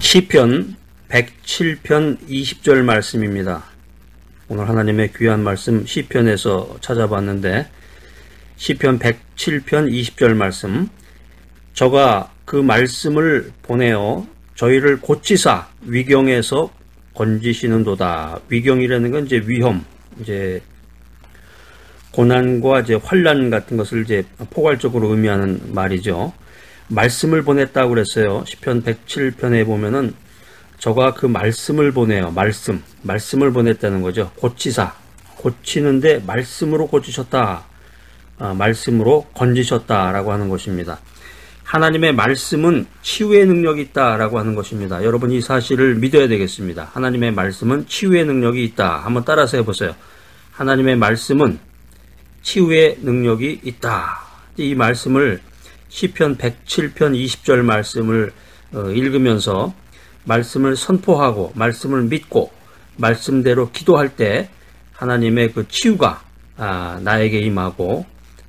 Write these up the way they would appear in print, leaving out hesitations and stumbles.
시편 107편 20절 말씀입니다. 오늘 하나님의 귀한 말씀 시편에서 찾아봤는데 시편 107편 20절 말씀, 저가 그 말씀을 보내어 저희를 고치사 위경에서 건지시는도다. 위경이라는 건 이제 위험, 이제 고난과 이제 환난 같은 것을 이제 포괄적으로 의미하는 말이죠. 말씀을 보냈다고 그랬어요. 시편 107편에 보면은 저가 그 말씀을 보내요. 말씀을 보냈다는 거죠. 고치사, 고치는데 말씀으로 고치셨다. 말씀으로 건지셨다라고 하는 것입니다. 하나님의 말씀은 치유의 능력이 있다라고 하는 것입니다. 여러분 이 사실을 믿어야 되겠습니다. 하나님의 말씀은 치유의 능력이 있다. 한번 따라서 해보세요. 하나님의 말씀은 치유의 능력이 있다. 이 말씀을 시편 107편 20절 말씀을 읽으면서 말씀을 선포하고 말씀을 믿고 말씀대로 기도할 때 하나님의 그 치유가 나에게 임하고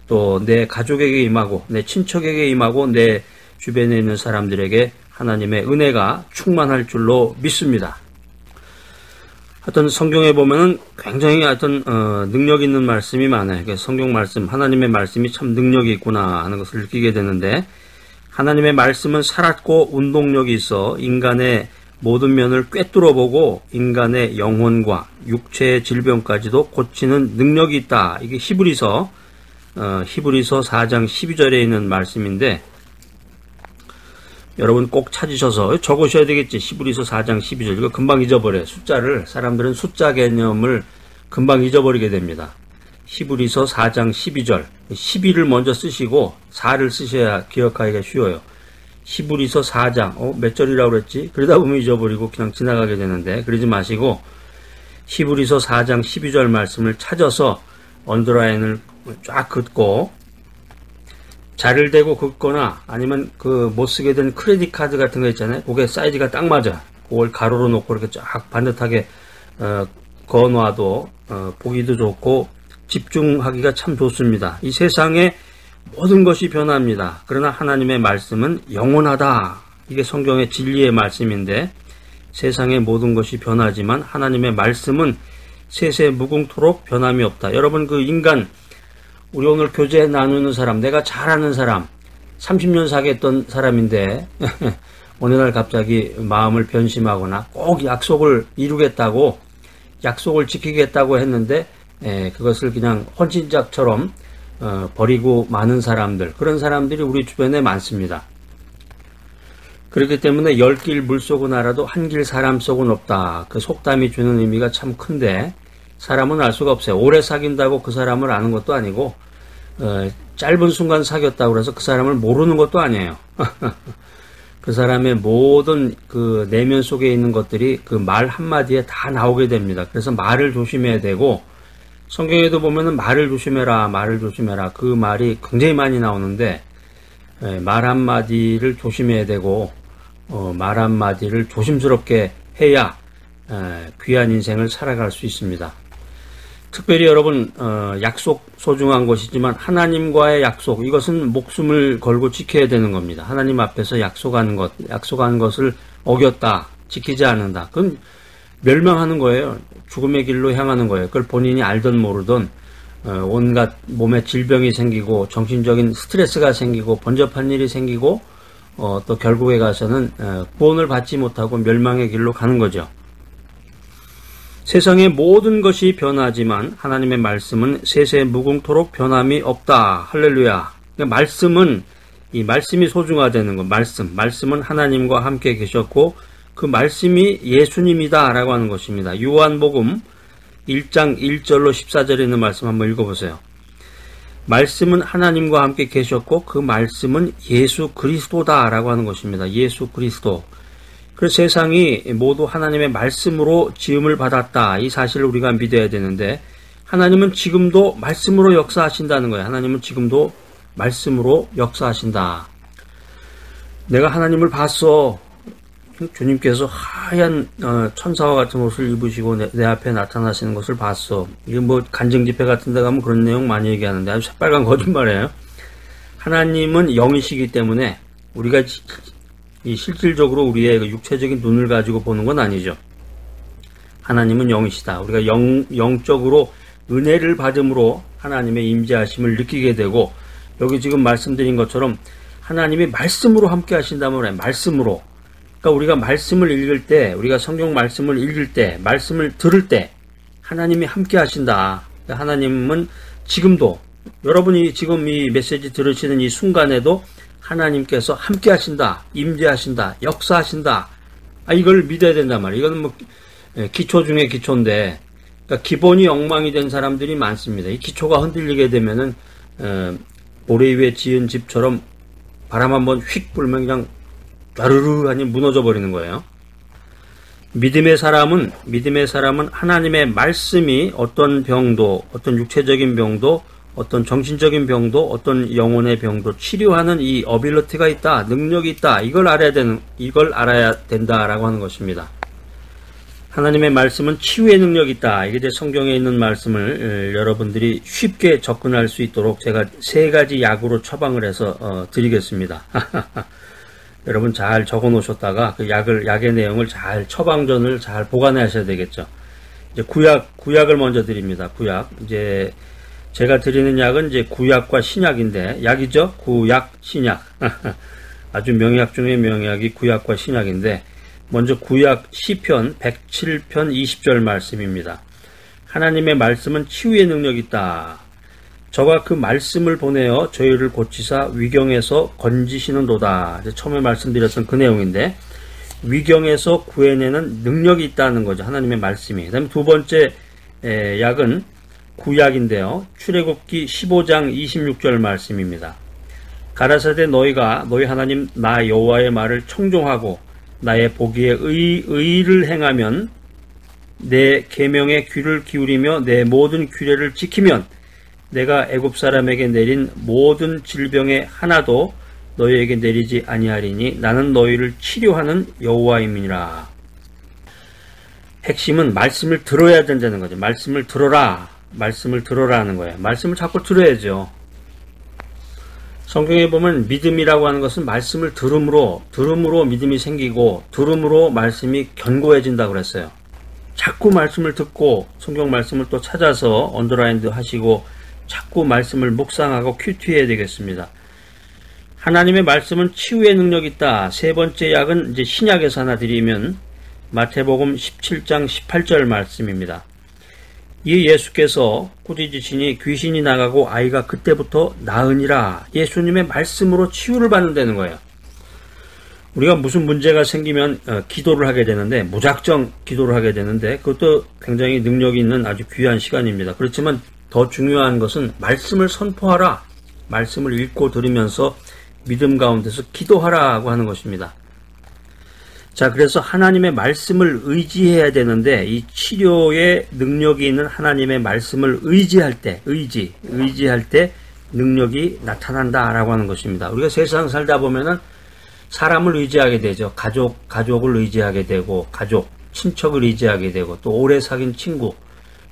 또 내 가족에게 임하고 내 친척에게 임하고 내 주변에 있는 사람들에게 하나님의 은혜가 충만할 줄로 믿습니다. 하여튼 성경에 보면은 굉장히 하여튼 능력 있는 말씀이 많아요. 성경 말씀, 하나님의 말씀이 참 능력이 있구나 하는 것을 느끼게 되는데, 하나님의 말씀은 살았고 운동력이 있어 인간의 모든 면을 꿰뚫어보고 인간의 영혼과 육체의 질병까지도 고치는 능력이 있다. 이게 히브리서 4장 12절에 있는 말씀인데, 여러분 꼭 찾으셔서 적으셔야 되겠지. 히브리서 4장 12절. 이거 금방 잊어버려요. 사람들은 숫자 개념을 금방 잊어버리게 됩니다. 히브리서 4장 12절. 12를 먼저 쓰시고 4를 쓰셔야 기억하기가 쉬워요. 히브리서 4장. 몇 절이라고 그랬지? 그러다 보면 잊어버리고 그냥 지나가게 되는데, 그러지 마시고 히브리서 4장 12절 말씀을 찾아서 언더라인을 쫙 긋고 자를 대고 긋거나 아니면 그 못 쓰게 된 크레딧 카드 같은 거 있잖아요. 그게 사이즈가 딱 맞아. 그걸 가로로 놓고 이렇게 쫙 반듯하게 그어놔도 보기도 좋고 집중하기가 참 좋습니다. 이 세상에 모든 것이 변합니다. 그러나 하나님의 말씀은 영원하다. 이게 성경의 진리의 말씀인데, 세상의 모든 것이 변하지만 하나님의 말씀은 세세 무궁토록 변함이 없다. 여러분 우리 오늘 교제 나누는 사람, 내가 잘 아는 사람, 30년 사귀었던 사람인데 어느 날 갑자기 마음을 변심하거나 꼭 약속을 이루겠다고, 약속을 지키겠다고 했는데 그것을 그냥 헌신짝처럼 버리고 마는 사람들, 그런 사람들이 우리 주변에 많습니다. 그렇기 때문에 10길 물속은 알아도 한 길 사람 속은 없다. 그 속담이 주는 의미가 참 큰데, 사람은 알 수가 없어요. 오래 사귄다고 그 사람을 아는 것도 아니고 짧은 순간 사귀었다고 해서 그 사람을 모르는 것도 아니에요. 그 사람의 모든 그 내면 속에 있는 것들이 그 말 한마디에 다 나오게 됩니다. 그래서 말을 조심해야 되고, 성경에도 보면은 말을 조심해라, 말을 조심해라, 그 말이 굉장히 많이 나오는데, 말 한마디를 조심해야 되고 말 한마디를 조심스럽게 해야 귀한 인생을 살아갈 수 있습니다. 특별히 여러분 약속 소중한 것이지만 하나님과의 약속, 이것은 목숨을 걸고 지켜야 되는 겁니다. 하나님 앞에서 약속한 것을 어겼다, 지키지 않는다, 그건 멸망하는 거예요. 죽음의 길로 향하는 거예요. 그걸 본인이 알든 모르든 온갖 몸에 질병이 생기고 정신적인 스트레스가 생기고 번잡한 일이 생기고 또 결국에 가서는 구원을 받지 못하고 멸망의 길로 가는 거죠. 세상의 모든 것이 변하지만 하나님의 말씀은 세세 무궁토록 변함이 없다. 할렐루야. 이 말씀이 소중하다는 거. 말씀은 하나님과 함께 계셨고 그 말씀이 예수님이다 라고 하는 것입니다. 요한복음 1장 1절로 14절에 있는 말씀 한번 읽어보세요. 말씀은 하나님과 함께 계셨고 그 말씀은 예수 그리스도다 라고 하는 것입니다. 예수 그리스도. 그래서 세상이 모두 하나님의 말씀으로 지음을 받았다. 이 사실을 우리가 믿어야 되는데, 하나님은 지금도 말씀으로 역사하신다는 거예요. 하나님은 지금도 말씀으로 역사하신다. 내가 하나님을 봤어. 주님께서 하얀 천사와 같은 옷을 입으시고 내 앞에 나타나시는 것을 봤어. 이게 뭐 간증집회 같은 데 가면 그런 내용 많이 얘기하는데 아주 새빨간 거짓말이에요. 하나님은 영이시기 때문에 우리가 이 실질적으로 우리의 그 육체적인 눈을 가지고 보는 건 아니죠. 하나님은 영이시다. 우리가 영적으로 은혜를 받음으로 하나님의 임재하심을 느끼게 되고, 여기 지금 말씀드린 것처럼 하나님이 말씀으로 함께 하신다면, 말씀으로. 그러니까 우리가 말씀을 읽을 때, 우리가 성경 말씀을 읽을 때, 말씀을 들을 때 하나님이 함께 하신다. 하나님은 지금도, 여러분이 지금 이 메시지 들으시는 이 순간에도 하나님께서 함께 하신다, 임재하신다, 역사하신다. 이걸 믿어야 된단 말이에요. 이건 뭐 기초 중에 기초인데, 그러니까 기본이 엉망이 된 사람들이 많습니다. 이 기초가 흔들리게 되면은 모래 위에 지은 집처럼 바람 한번 휙 불면 그냥 갸르르 하니 무너져 버리는 거예요. 믿음의 사람은 하나님의 말씀이 어떤 병도, 어떤 육체적인 병도, 어떤 정신적인 병도, 어떤 영혼의 병도 치료하는 이 어빌리티가 있다, 능력이 있다. 이걸 알아야 된다라고 하는 것입니다. 하나님의 말씀은 치유의 능력이 있다. 이게 이제 성경에 있는 말씀을 여러분들이 쉽게 접근할 수 있도록 제가 3가지 약으로 처방을 해서 드리겠습니다. 여러분 잘 적어 놓으셨다가 그 약의 내용을 잘, 처방전을 잘 보관하셔야 되겠죠. 이제 구약을 먼저 드립니다. 구약. 이제 제가 드리는 약은 이제 구약과 신약인데, 약이죠? 구약, 신약. 아주 명약 중에 명약이 구약과 신약인데, 먼저 구약 시편 107편 20절 말씀입니다. 하나님의 말씀은 치유의 능력이 있다. 저가 그 말씀을 보내어 저희를 고치사 위경에서 건지시는도다. 이제 처음에 말씀드렸던 그 내용인데, 위경에서 구해내는 능력이 있다는 거죠. 하나님의 말씀이. 그 다음에 두 번째 약은 구약인데요. 출애굽기 15장 26절 말씀입니다. 가라사대 너희가 너희 하나님 나 여호와의 말을 청종하고 나의 보기에 의를 행하면, 내 계명에 귀를 기울이며 내 모든 규례를 지키면 내가 애굽 사람에게 내린 모든 질병의 하나도 너희에게 내리지 아니하리니 나는 너희를 치료하는 여호와임이니라. 핵심은 말씀을 들어야 된다는 거죠. 말씀을 들어라 하는 거예요. 말씀을 자꾸 들어야죠. 성경에 보면 믿음이라고 하는 것은 말씀을 들음으로 믿음이 생기고, 들음으로 말씀이 견고해진다고 그랬어요. 자꾸 말씀을 듣고 성경 말씀을 또 찾아서 언더라인도 하시고 자꾸 말씀을 묵상하고 큐티해야 되겠습니다. 하나님의 말씀은 치유의 능력이 있다. 3번째 약은 이제 신약에서 하나 드리면 마태복음 17장 18절 말씀입니다. 이 예수께서 꾸짖으시니 귀신이 나가고 아이가 그때부터 나으니라. 예수님의 말씀으로 치유를 받는다는 거예요. 우리가 무슨 문제가 생기면 기도를 하게 되는데, 무작정 기도를 하게 되는데, 그것도 굉장히 능력이 있는 아주 귀한 시간입니다. 그렇지만 더 중요한 것은 말씀을 선포하라, 말씀을 읽고 들으면서 믿음 가운데서 기도하라고 하는 것입니다. 자, 그래서 하나님의 말씀을 의지해야 되는데, 이 치료의 능력이 있는 하나님의 말씀을 의지할 때 능력이 나타난다라고 하는 것입니다. 우리가 세상 살다 보면은 사람을 의지하게 되죠. 가족을 의지하게 되고, 친척을 의지하게 되고, 또 오래 사귄 친구,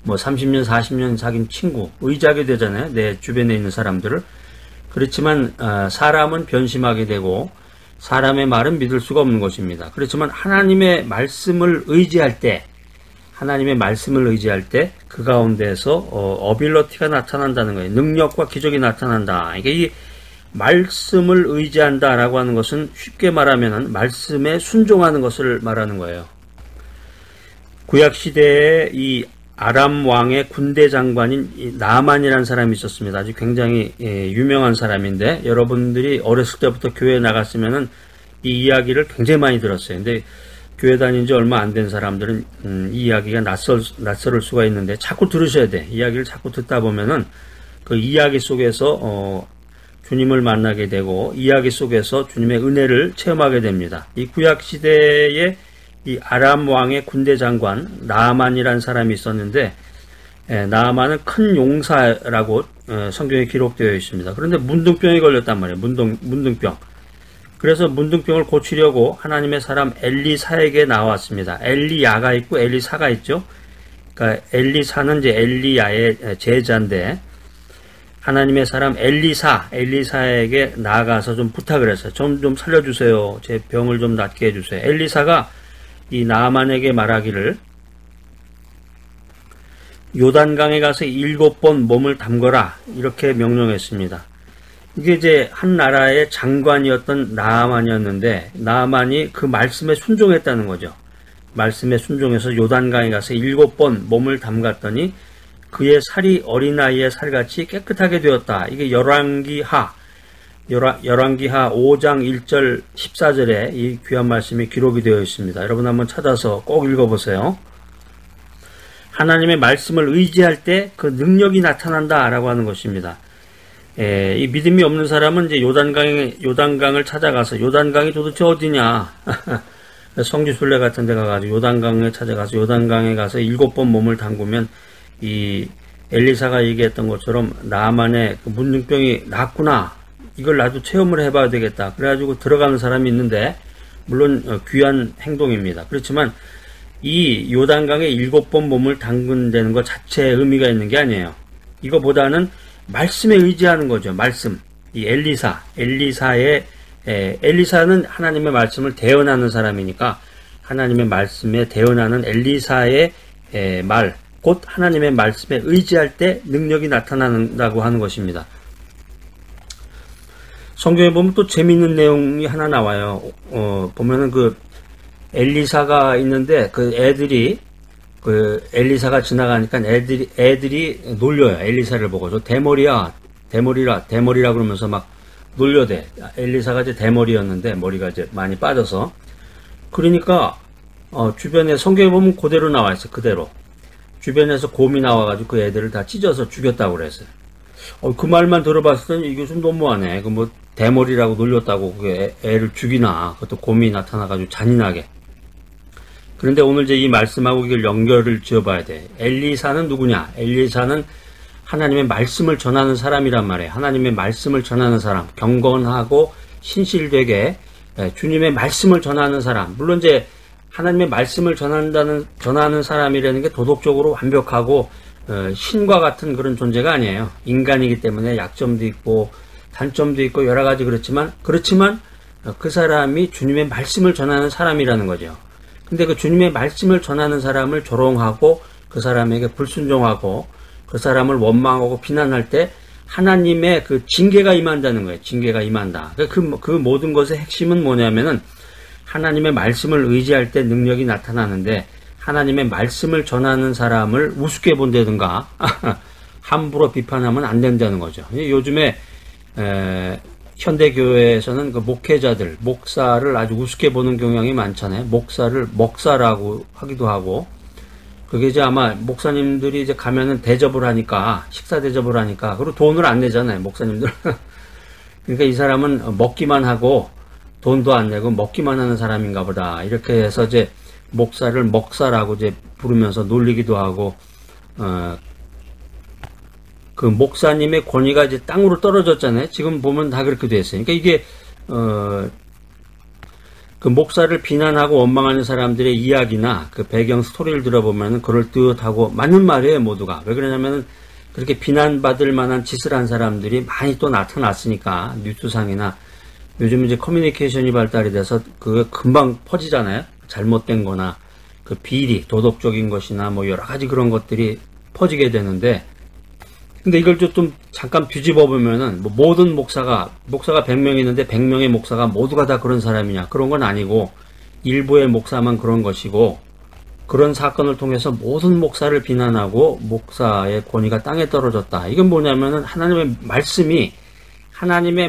뭐 30년, 40년 사귄 친구 의지하게 되잖아요. 내 주변에 있는 사람들을. 그렇지만 사람은 변심하게 되고 사람의 말은 믿을 수가 없는 것입니다. 그렇지만 하나님의 말씀을 의지할 때 그 가운데서 어빌러티가 나타난다는 거예요. 능력과 기적이 나타난다. 이게 이 말씀을 의지한다라고 하는 것은 쉽게 말하면 말씀에 순종하는 것을 말하는 거예요. 구약 시대에 이 아람 왕의 군대 장관인 나만이라는 사람이 있었습니다. 아주 굉장히 유명한 사람인데, 여러분들이 어렸을 때부터 교회에 나갔으면은 이 이야기를 굉장히 많이 들었어요. 근데 교회 다닌 지 얼마 안 된 사람들은 이 이야기가 낯설을 수가 있는데 자꾸 들으셔야 돼. 이야기를 자꾸 듣다 보면은 그 이야기 속에서 주님을 만나게 되고, 이야기 속에서 주님의 은혜를 체험하게 됩니다. 이 구약 시대의 이 아람 왕의 군대 장관 나아만이라는 사람이 있었는데, 나아만은 큰 용사라고 성경에 기록되어 있습니다. 그런데 문둥병이 걸렸단 말이에요. 문둥병. 그래서 문둥병을 고치려고 하나님의 사람 엘리사에게 나왔습니다. 엘리야가 있고 엘리사가 있죠. 그러니까 엘리사는 이제 엘리야의 제자인데, 하나님의 사람 엘리사에게 나아가서 좀 부탁을 했어요. 좀 살려주세요. 제 병을 좀 낫게 해주세요. 엘리사가 이 나아만에게 말하기를 요단강에 가서 7번 몸을 담거라 이렇게 명령했습니다. 이게 이제 한 나라의 장관이었던 나아만이었는데 나아만이 그 말씀에 순종했다는 거죠. 말씀에 순종해서 요단강에 가서 7번 몸을 담갔더니 그의 살이 어린아이의 살같이 깨끗하게 되었다. 이게 열왕기하 5장 1절 14절에 이 귀한 말씀이 기록이 되어 있습니다. 여러분 한번 찾아서 꼭 읽어보세요. 하나님의 말씀을 의지할 때 그 능력이 나타난다라고 하는 것입니다. 이 믿음이 없는 사람은 이제 요단강을 찾아가서 요단강이 도대체 어디냐? 성지순례 같은 데 가가지고 요단강에 찾아가서 요단강에 가서 7번 몸을 담그면 이 엘리사가 얘기했던 것처럼 나만의 그 문둥병이 낫구나. 이걸 나도 체험을 해봐야 되겠다. 그래가지고 들어가는 사람이 있는데 물론 귀한 행동입니다. 그렇지만 이 요단강에 7번 몸을 담근다는 것 자체에 의미가 있는 게 아니에요. 이거보다는 말씀에 의지하는 거죠. 말씀. 이 엘리사는 하나님의 말씀을 대언하는 사람이니까 하나님의 말씀에 대언하는 엘리사의 말, 곧 하나님의 말씀에 의지할 때 능력이 나타난다고 하는 것입니다. 성경에 보면 또 재미있는 내용이 하나 나와요. 보면은 그 엘리사가 있는데 그 엘리사가 지나가니까 애들이 놀려요. 엘리사를 보고 저 대머리라 그러면서 막 놀려대. 엘리사가 이제 대머리였는데 머리가 이제 많이 빠져서 그러니까 주변에 성경에 보면 그대로 나와 있어요. 그대로 주변에서 곰이 나와가지고 그 애들을 다 찢어서 죽였다고 그랬어요. 그 말만 들어봤을 때 이게 좀 너무하네. 그 뭐 대머리라고 놀렸다고 그 애를 죽이나. 그것도 곰이 나타나가지고 잔인하게. 그런데 오늘 이제 이 말씀하고 이걸 연결을 지어봐야 돼. 엘리사는 누구냐? 엘리사는 하나님의 말씀을 전하는 사람이란 말이에요. 하나님의 말씀을 전하는 사람, 경건하고 신실되게 주님의 말씀을 전하는 사람. 물론 이제 하나님의 말씀을 전하는 사람이라는 게 도덕적으로 완벽하고 신과 같은 그런 존재가 아니에요. 인간이기 때문에 약점도 있고 단점도 있고 여러 가지 그렇지만 그 사람이 주님의 말씀을 전하는 사람이라는 거죠. 근데 그 주님의 말씀을 전하는 사람을 조롱하고 그 사람에게 불순종하고 그 사람을 원망하고 비난할 때 하나님의 그 징계가 임한다는 거예요. 징계가 임한다. 그 모든 것의 핵심은 뭐냐면은 하나님의 말씀을 의지할 때 능력이 나타나는데 하나님의 말씀을 전하는 사람을 우습게 본다든가 함부로 비판하면 안 된다는 거죠. 요즘에 현대교회에서는 그 목사를 아주 우습게 보는 경향이 많잖아요. 목사를 먹사라고 하기도 하고 그게 이제 아마 목사님들이 이제 가면은 대접을 하니까 식사 대접을 하니까 그리고 돈을 안 내잖아요. 목사님들. 그러니까 이 사람은 먹기만 하고 돈도 안 내고 먹기만 하는 사람인가 보다. 이렇게 해서 이제 목사를 먹사라고 이제 부르면서 놀리기도 하고, 그 목사님의 권위가 이제 땅으로 떨어졌잖아요. 지금 보면 다 그렇게 됐어요. 그러니까 이게, 그 목사를 비난하고 원망하는 사람들의 이야기나 그 배경 스토리를 들어보면 그럴듯하고 맞는 말이에요, 모두가. 왜 그러냐면은 그렇게 비난받을 만한 짓을 한 사람들이 많이 또 나타났으니까, 뉴스상이나 요즘 이제 커뮤니케이션이 발달이 돼서 그게 금방 퍼지잖아요. 잘못된 거나 그 비리, 도덕적인 것이나 뭐 여러 가지 그런 것들이 퍼지게 되는데, 근데 이걸 좀 잠깐 뒤집어 보면은 뭐 모든 목사가 100명 있는데 100명의 목사가 모두가 다 그런 사람이냐? 그런 건 아니고 일부의 목사만 그런 것이고, 그런 사건을 통해서 모든 목사를 비난하고 목사의 권위가 땅에 떨어졌다. 이건 뭐냐면은 하나님의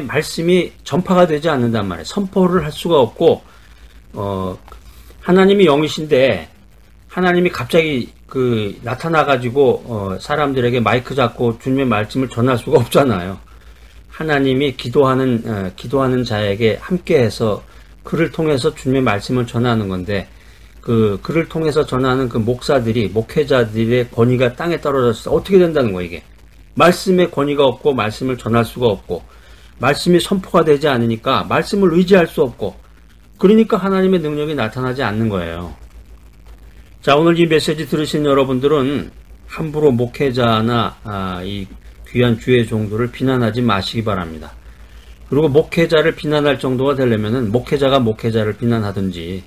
말씀이 전파가 되지 않는단 말이에요. 선포를 할 수가 없고, 하나님이 영이신데 하나님이 갑자기 나타나가지고 사람들에게 마이크 잡고 주님의 말씀을 전할 수가 없잖아요. 하나님이 기도하는 자에게 함께해서 그를 통해서 주님의 말씀을 전하는 건데, 그를 통해서 전하는 그 목회자들의 권위가 땅에 떨어졌을 때 어떻게 된다는 거예요, 이게. 말씀의 권위가 없고, 말씀을 전할 수가 없고, 말씀이 선포가 되지 않으니까 말씀을 의지할 수 없고, 그러니까 하나님의 능력이 나타나지 않는 거예요. 자, 오늘 이 메시지 들으신 여러분들은 함부로 목회자나 이 귀한 주의 종도를 비난하지 마시기 바랍니다. 그리고 목회자를 비난할 정도가 되려면은 목회자가 목회자를 비난하든지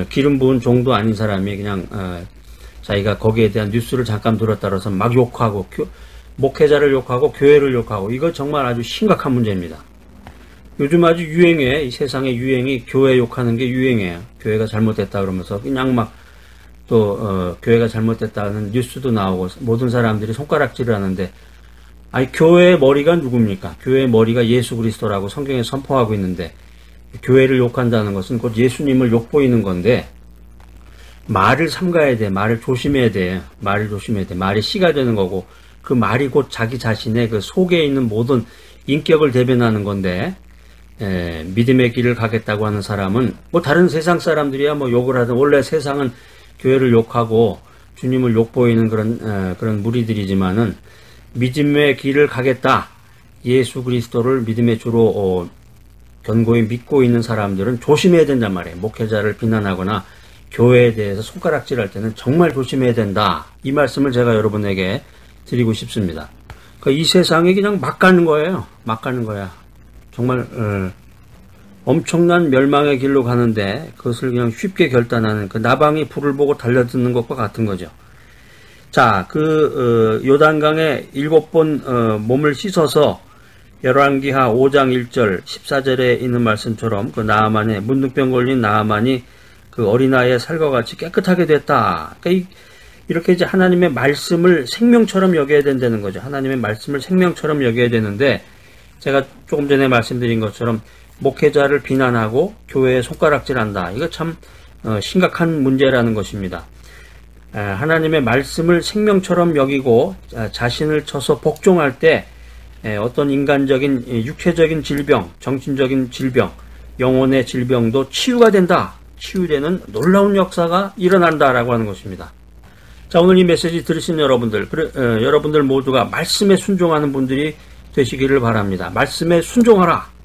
기름 부은 종도 아닌 사람이 그냥 자기가 거기에 대한 뉴스를 잠깐 들었다 그래서 막 욕하고 목회자를 욕하고 교회를 욕하고 이거 정말 아주 심각한 문제입니다. 요즘 아주 유행해. 이 세상의 유행이 교회 욕하는 게 유행이에요. 교회가 잘못됐다 그러면서 그냥 막 또 교회가 잘못됐다는 뉴스도 나오고 모든 사람들이 손가락질을 하는데 아니 교회의 머리가 누굽니까? 교회의 머리가 예수 그리스도라고 성경에 선포하고 있는데 교회를 욕한다는 것은 곧 예수님을 욕보이는 건데 말을 삼가야 돼. 말을 조심해야 돼. 말을 조심해야 돼. 말이 씨가 되는 거고 그 말이 곧 자기 자신의 그 속에 있는 모든 인격을 대변하는 건데 믿음의 길을 가겠다고 하는 사람은 뭐 다른 세상 사람들이야 뭐 욕을 하든 원래 세상은 교회를 욕하고 주님을 욕보이는 그런 무리들이지만은 믿음의 길을 가겠다. 예수 그리스도를 믿음의 주로 견고히 믿고 있는 사람들은 조심해야 된단 말이에요. 목회자를 비난하거나 교회에 대해서 손가락질할 때는 정말 조심해야 된다. 이 말씀을 제가 여러분에게 드리고 싶습니다. 그러니까 이 세상이 그냥 막 가는 거예요. 막 가는 거야. 정말 엄청난 멸망의 길로 가는데 그것을 그냥 쉽게 결단하는 그 나방이 불을 보고 달려드는 것과 같은 거죠. 자, 요단강에 7번 몸을 씻어서 열왕기하 5장 1절 14절에 있는 말씀처럼 그 나아만의 문둥병 걸린 나아만이 그 어린아이의 살과 같이 깨끗하게 됐다. 그러니까 이렇게 이제 하나님의 말씀을 생명처럼 여겨야 된다는 거죠. 하나님의 말씀을 생명처럼 여겨야 되는데 제가 조금 전에 말씀드린 것처럼 목회자를 비난하고 교회에 손가락질한다. 이거 참 심각한 문제라는 것입니다. 하나님의 말씀을 생명처럼 여기고 자신을 쳐서 복종할 때 어떤 인간적인 육체적인 질병, 정신적인 질병, 영혼의 질병도 치유가 된다. 치유되는 놀라운 역사가 일어난다라고 하는 것입니다. 자, 오늘 이 메시지 들으신 여러분들, 여러분들 모두가 말씀에 순종하는 분들이 되시기를 바랍니다. 말씀에 순종하라.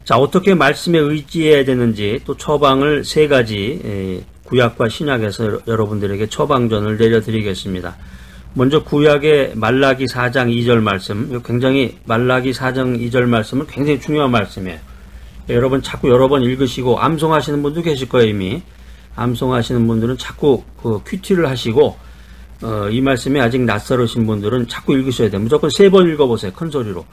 자, 어떻게 말씀에 의지해야 되는지 또 처방을 3가지 구약과 신약에서 여러분들에게 처방전을 내려드리겠습니다. 먼저 구약의 말라기 4장 2절 말씀, 굉장히 말라기 4장 2절 말씀은 굉장히 중요한 말씀이에요. 여러분 자꾸 여러 번 읽으시고 암송하시는 분도 계실 거예요. 이미 암송하시는 분들은 자꾸 큐티를 하시고 이 말씀이 아직 낯설으신 분들은 자꾸 읽으셔야 돼요. 무조건 3번 읽어보세요. 큰 소리로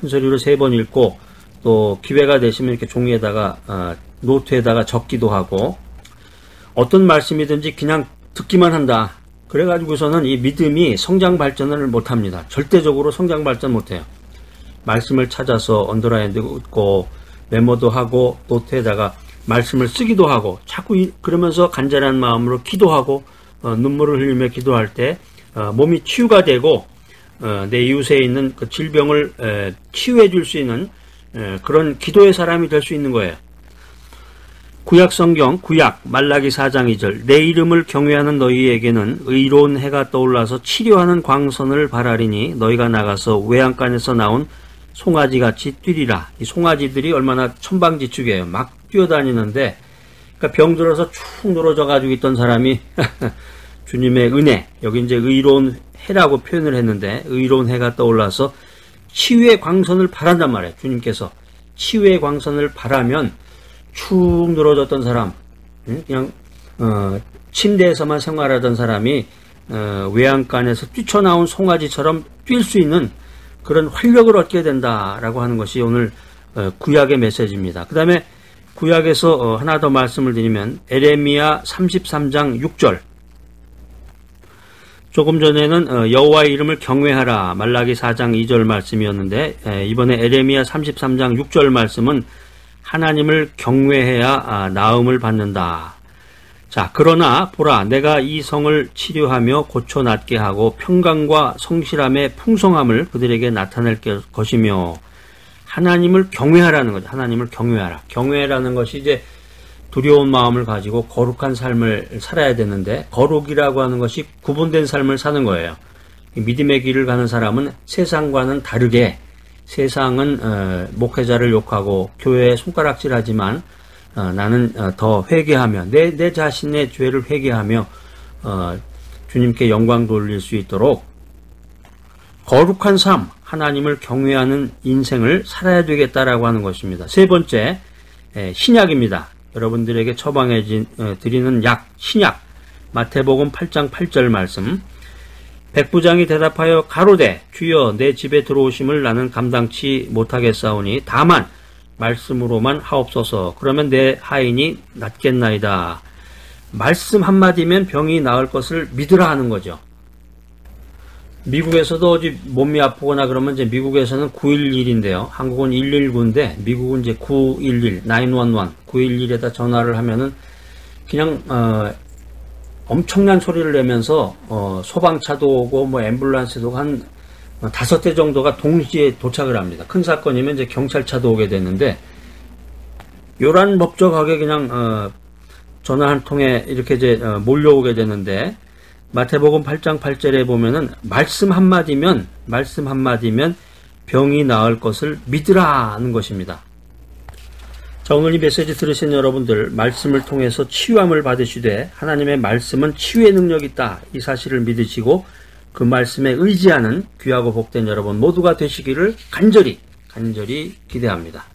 3번 읽고 또 기회가 되시면 이렇게 종이에다가 노트에다가 적기도 하고 어떤 말씀이든지 그냥 듣기만 한다. 그래가지고서는 이 믿음이 성장 발전을 못합니다. 절대적으로 성장 발전 못해요. 말씀을 찾아서 언더라인도 읽고 메모도 하고 노트에다가 말씀을 쓰기도 하고 자꾸 그러면서 간절한 마음으로 기도하고 눈물을 흘리며 기도할 때 몸이 치유가 되고 내 이웃에 있는 그 질병을 치유해 줄 수 있는 그런 기도의 사람이 될 수 있는 거예요. 구약 성경 구약 말라기 4장 2절 내 이름을 경외하는 너희에게는 의로운 해가 떠올라서 치료하는 광선을 발하리니 너희가 나가서 외양간에서 나온 송아지같이 뛰리라. 이 송아지들이 얼마나 천방지축이에요. 막 뛰어다니는데 그러니까 병들어서 축 늘어져 가지고 있던 사람이 주님의 은혜, 여기 이제 의로운 해라고 표현을 했는데 의로운 해가 떠올라서 치유의 광선을 발한단 말이에요. 주님께서 치유의 광선을 발하면 축 늘어졌던 사람, 그냥 침대에서만 생활하던 사람이 외양간에서 뛰쳐나온 송아지처럼 뛸 수 있는 그런 활력을 얻게 된다라고 하는 것이 오늘 구약의 메시지입니다. 그 다음에 구약에서 하나 더 말씀을 드리면 에레미야 33장 6절 조금 전에는 여호와의 이름을 경외하라 말라기 4장 2절 말씀이었는데 이번에 에레미야 33장 6절 말씀은 하나님을 경외해야 나음을 받는다. 자, 그러나 보라 내가 이 성을 치료하며 고쳐 낫게 하고 평강과 성실함의 풍성함을 그들에게 나타낼 것이며 하나님을 경외하라는 거죠. 하나님을 경외하라. 경외라는 것이 이제 두려운 마음을 가지고 거룩한 삶을 살아야 되는데 거룩이라고 하는 것이 구분된 삶을 사는 거예요. 믿음의 길을 가는 사람은 세상과는 다르게 세상은 목회자를 욕하고 교회에 손가락질하지만 나는 더 회개하며 내 자신의 죄를 회개하며 주님께 영광 돌릴 수 있도록 거룩한 삶, 하나님을 경외하는 인생을 살아야 되겠다라고 하는 것입니다. 세 번째, 신약입니다. 여러분들에게 처방해 드리는 약, 신약. 마태복음 8장 8절 말씀. 백부장이 대답하여 가로되 주여 내 집에 들어오심을 나는 감당치 못하겠사오니 다만 말씀으로만 하옵소서. 그러면 내 하인이 낫겠나이다. 말씀 한마디면 병이 나을 것을 믿으라 하는 거죠. 미국에서도 어디 몸이 아프거나 그러면 이제 미국에서는 911인데요. 한국은 119인데 미국은 이제 911, 911, 911에다 전화를 하면은 그냥 엄청난 소리를 내면서 소방차도 오고 뭐 앰뷸런스도 오고 한 5대 정도가 동시에 도착을 합니다. 큰 사건이면 이제 경찰차도 오게 되는데 요란 법적하게 그냥 전화 한 통에 이렇게 이제 몰려오게 되는데 마태복음 8장 8절에 보면은 말씀 한마디면 병이 나을 것을 믿으라 하는 것입니다. 자, 오늘 이 메시지 들으신 여러분들, 말씀을 통해서 치유함을 받으시되 하나님의 말씀은 치유의 능력이 있다, 이 사실을 믿으시고 그 말씀에 의지하는 귀하고 복된 여러분 모두가 되시기를 간절히 기대합니다.